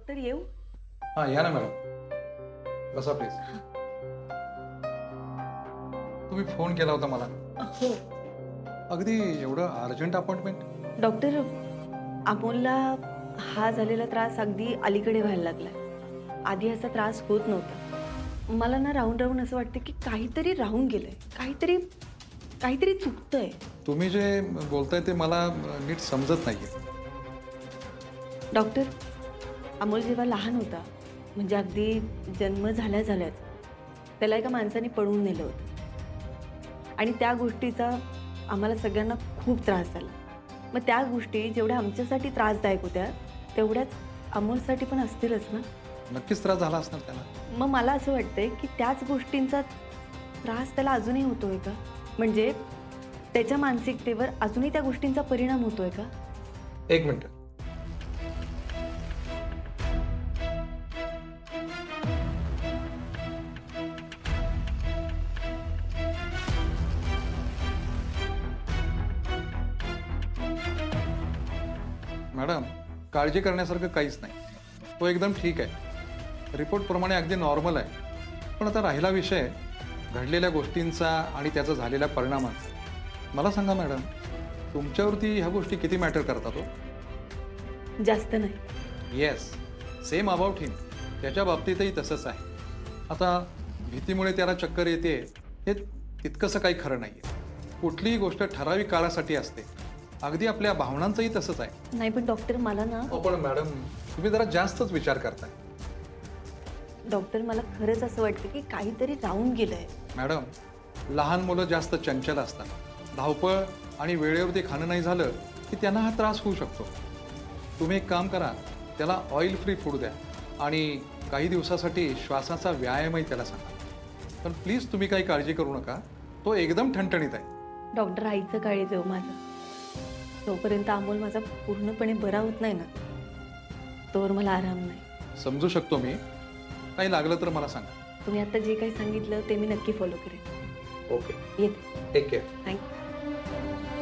Doctor येऊ? हां या ना मॅडम, बसा प्लीज. तुम्ही फोन केला होता मला, हो अगदी एवढं अर्जंट अपॉइंटमेंट? डॉक्टर, अमोलला हा झालेला त्रास अगदी अलीकडे व्हायला लागलाय. आधी असा त्रास होत नव्हता. मला ना राहून राहून असं वाटतं की काहीतरी राहून गेलंय, काहीतरी काहीतरी चुकतंय. तुम्ही जे बोलताय ते मला नीट समजत नाहीये. डॉक्टर, अमोल जेव्हा लहान होता, म्हणजे अगदी जन्म झाल्याच त्याला एका माणसाने पळवून नेलं होतं आणि त्या गोष्टीचा आम्हाला सगळ्यांना खूप त्रास झाला. मग त्या गोष्टी जेवढ्या आमच्यासाठी त्रासदायक होत्या तेवढ्याच अमोलसाठी पण असतीलच ना. नक्कीच त्रास झाला असणार त्याला. मग मला असं वाटतंय की त्याच गोष्टींचा त्रास त्याला अजूनही होतोय का? म्हणजे त्याच्या मानसिकतेवर अजूनही त्या गोष्टींचा परिणाम होतोय का? एक मिनिट. मॅडम, काळजी करण्यासारखं काहीच नाही. तो एकदम ठीक आहे. रिपोर्टप्रमाणे अगदी नॉर्मल आहे. पण आता राहिला विषय घडलेल्या गोष्टींचा आणि त्याचा झालेल्या परिणामांचा. मला सांगा मॅडम, तुमच्यावरती ह्या गोष्टी किती मॅटर करतात हो? जास्त नाही. येस, सेम अबाउट हिम. त्याच्या बाबतीतही तसंच आहे. आता भीतीमुळे त्याला चक्कर येते हे तितकंसं काही खरं नाही आहे. कुठलीही गोष्ट ठराविक काळासाठी असते. अगदी आपल्या भावनांचंही तसंच आहे. नाही पण डॉक्टर मला ना पण मॅडम, तुम्ही जरा जास्तच विचार करताय. डॉक्टर, मला खरंच असं वाटतं की काहीतरी राहून गेलंय. मॅडम, लहान मुलं जास्त चंचल असतात. धावपळ आणि वेळेवरती खाणं नाही झालं की त्यांना हा त्रास होऊ शकतो. तुम्ही एक काम करा, त्याला ऑइल फ्री फूड द्या आणि काही दिवसासाठी श्वासाचा व्यायामही त्याला सांगा. पण प्लीज तुम्ही काही काळजी करू नका. तो एकदम ठणठणीत आहे. डॉक्टर, आईचं काळीज आहे माझं. तोपर्यंत अमोल माझा पूर्णपणे बरा होत नाही ना, तोवर मला आराम नाही. समजू शकतो मी. काही लागलं तर मला सांगा. तुम्ही आता जे काही सांगितलं ते मी नक्की फॉलो करेन. ओके, येते. Take care. थँक्यू.